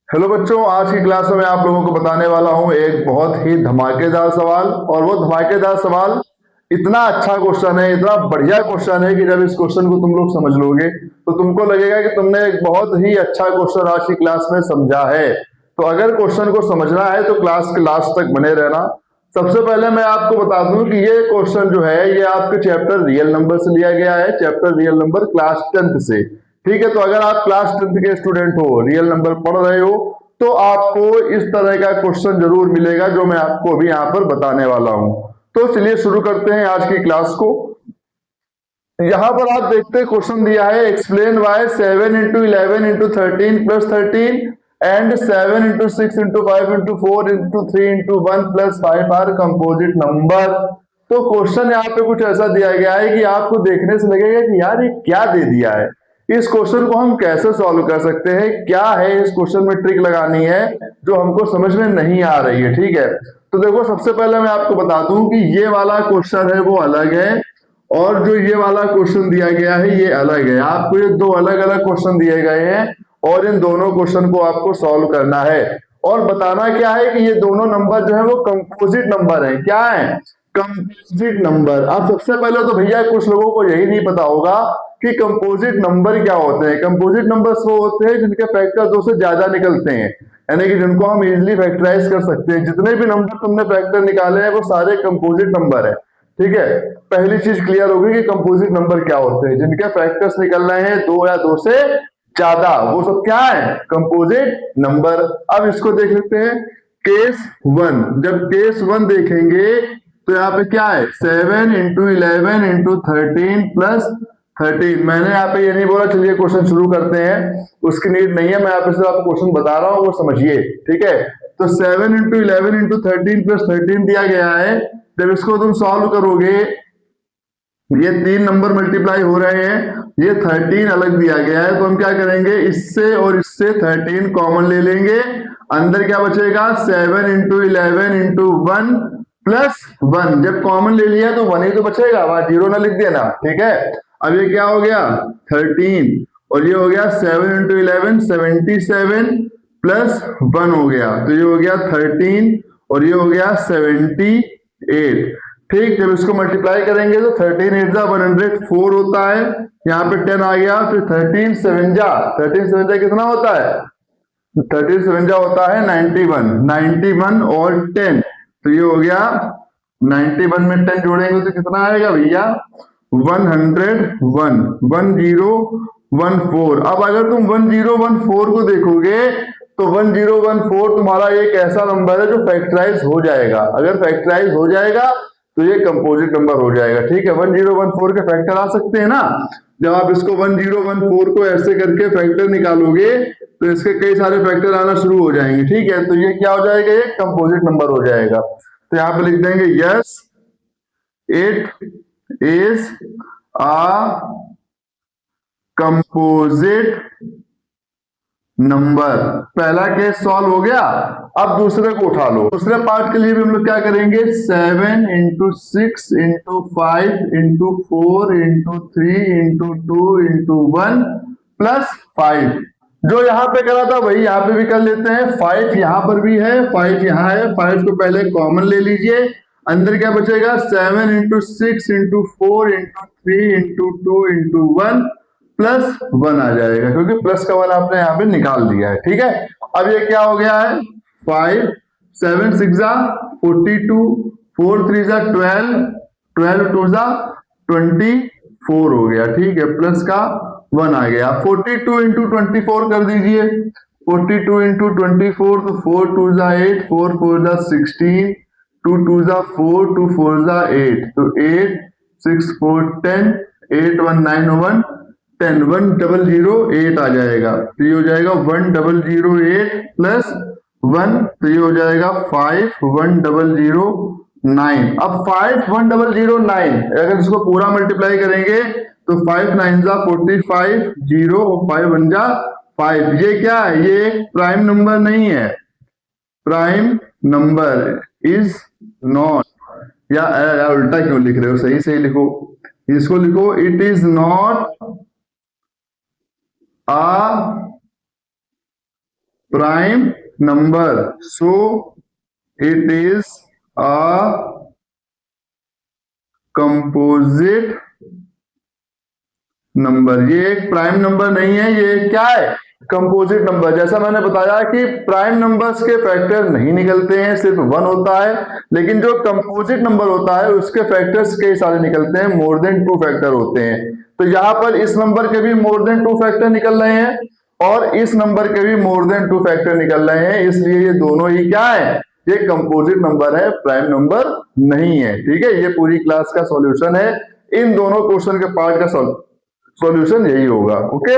Hello बच्चों, आज की क्लास में मैं आप लोगों को बताने वाला हूं एक बहुत ही धमाकेदार सवाल। और वो धमाकेदार सवाल इतना अच्छा क्वेश्चन है, इतना बढ़िया क्वेश्चन है कि जब इस क्वेश्चन को तुम लोग समझ लोगे तो तुमको लगेगा कि तुमने एक बहुत ही अच्छा क्वेश्चन आज की क्लास में समझा है। तो अगर क्वेश्चन को समझना है तो क्लास के लास्ट तक बने रहना। सबसे पहले मैं आपको बता दूं कि ये क्वेश्चन जो है ये आपके चैप्टर रियल नंबर से लिया गया है, chapter real number class 10th से। ठीक है, तो अगर आप क्लास 10th के स्टूडेंट हो, रियल नंबर पढ़ रहे हो, तो आपको इस तरह का क्वेश्चन जरूर मिलेगा जो मैं आपको अभी यहाँ पर बताने वाला हूं। तो चलिए शुरू करते हैं आज की क्लास को। यहाँ पर आप देखते हैं क्वेश्चन दिया है, explain why 7 into 11 into 13 plus 13 and 7 into 6 into 5 into 4 into 3 into 1 plus 5 are composite number. तो क्वेश्चन यहाँ पे कुछ ऐसा दिया गया है कि आपको देखने से लगेगा कि यार ये क्या दे दिया है, इस क्वेश्चन को हम कैसे सॉल्व कर सकते हैं, क्या है इस क्वेश्चन में ट्रिक लगानी है जो हमको समझ में नहीं आ रही है। ठीक है, तो देखो सबसे पहले मैं आपको बता दूं कि ये वाला क्वेश्चन है वो अलग है और जो ये वाला क्वेश्चन दिया गया है ये अलग है। आपको ये दो अलग अलग क्वेश्चन दिए गए हैं और इन दोनों क्वेश्चन को आपको सॉल्व करना है और बताना क्या है कि ये दोनों नंबर जो है वो कंपोजिट नंबर है। क्या है? Composite number. अब सबसे पहले तो भैया कुछ लोगों को यही नहीं पता होगा कि कंपोजिट नंबर क्या होते हैं। कंपोजिट नंबर्स वो होते हैं जिनके फैक्टर दो से ज्यादा निकलते हैं, यानी कि जिनको हम इजीली फैक्टराइज कर सकते हैं। जितने भी नंबर तुमने फैक्टर निकाले हैं वो सारे कंपोजिट नंबर है। ठीक है, पहली चीज क्लियर होगी कि कंपोजिट नंबर क्या होते हैं। जिनके फैक्टर्स निकल रहे हैं दो या दो से ज्यादा, वो सब क्या है? Composite number. अब इसको देख लेते हैं केस वन। जब केस वन देखेंगे तो यहाँ पे क्या है? 7 इंटू 11 इंटू 13 प्लस 13। मैंने यहाँ पे ये नहीं बोला चलिए क्वेश्चन शुरू करते हैं, उसकी नीड नहीं है, मैं यहाँ पे सिर्फ आपको क्वेश्चन बता रहा हूँ, वो समझिए। ठीक है, तो 7 इंटू 11 इंटू 13 प्लस 13 दिया गया है। जब इसको तुम सॉल्व करोगे, ये तीन नंबर मल्टीप्लाई हो रहे हैं, ये 13 अलग दिया गया है, तो हम क्या करेंगे, इससे और इससे 13 कॉमन ले लेंगे। अंदर क्या बचेगा? 7 इंटू 11 इंटू 1 प्लस 1। जब कॉमन ले लिया तो 1 ही तो बचेगा, वहां जीरो ना लिख देना। ठीक है, अब ये क्या हो गया? 13 और ये हो गया 7 इंटू 11 77 प्लस 1 हो गया, तो ये हो गया 13 और ये हो गया 78। ठीक, जब इसको मल्टीप्लाई करेंगे तो 13 8 104 होता है, यहाँ पे 10 आ गया, फिर 13 7 कितना होता है? 13 7 होता है 91, 91 और 10, तो ये हो गया 91 में 10 जोड़ेंगे तो कितना आएगा भैया? 101, 1014। अब अगर तुम 1014 को देखोगे तो 1014 तुम्हारा एक ऐसा नंबर है जो फैक्टराइज हो जाएगा। अगर फैक्टराइज हो जाएगा तो ये कंपोजिट नंबर हो जाएगा। ठीक है, 1014 के फैक्टर आ सकते हैं ना। जब आप इसको 1014 को ऐसे करके फैक्टर निकालोगे तो इसके कई सारे फैक्टर आना शुरू हो जाएंगे। ठीक है, तो ये क्या हो जाएगा? ये कंपोजिट नंबर हो जाएगा। तो यहाँ पे लिख देंगे yes it is a composite number. पहला केस सॉल्व हो गया। अब दूसरे को उठा लो। दूसरे पार्ट के लिए भी हम लोग क्या करेंगे? 7 into 6 into 5 into 4 into 3 into 2 into 1 plus 5। जो यहाँ पे करा था वही यहाँ पे भी कर लेते हैं। 5 यहाँ पर भी है, 5 यहाँ है, 5 को पहले कॉमन ले लीजिए। अंदर क्या बचेगा? 7 into 6 into 4 into 3 into 2 into 1 plus 1 आ जाएगा, क्योंकि प्लस का 1 आपने यहाँ पे निकाल दिया है। ठीक है, अब ये क्या हो गया है? 5 7 6 42 4 3 12 12 2 24 हो गया। ठीक है, प्लस का 1 आ गया। 42 इंटू 24 कर दीजिए। 42 इंटू 24 तो 4 2 8 4 4 16 2 2 4 2 4 8, तो 8 6 4 10 8 1 9 1 10 1008 आ जाएगा, तो ये हो जाएगा 1008 प्लस 1, तो ये हो जाएगा 51009। अब 51009 अगर इसको पूरा मल्टीप्लाई करेंगे तो 5 9 45 0 5 1 5। ये क्या है? ये एक प्राइम नंबर नहीं है। प्राइम नंबर इज नॉट, या उल्टा क्यों लिख रहे हो? सही सही लिखो, इसको लिखो it is not a prime number, so it is a composite number. ये एक प्राइम नंबर नहीं है, ये क्या है, कंपोजिट नंबर। जैसा मैंने बताया कि प्राइम नंबर्स के फैक्टर नहीं निकलते हैं, सिर्फ 1 होता है, लेकिन जो कंपोजिट नंबर होता है उसके फैक्टर्स कई सारे निकलते हैं, मोर देन 2 फैक्टर होते हैं। तो यहाँ पर इस नंबर के भी मोर देन 2 फैक्टर निकल रहे हैं और इस नंबर के भी मोर देन 2 फैक्टर निकल रहे हैं, इसलिए ये दोनों ही क्या है, ये कंपोजिट नंबर है, प्राइम नंबर नहीं है। ठीक है, ये पूरी क्लास का सॉल्यूशन है। इन दोनों क्वेश्चन के पार्ट का सॉल्यूशन यही होगा। ओके।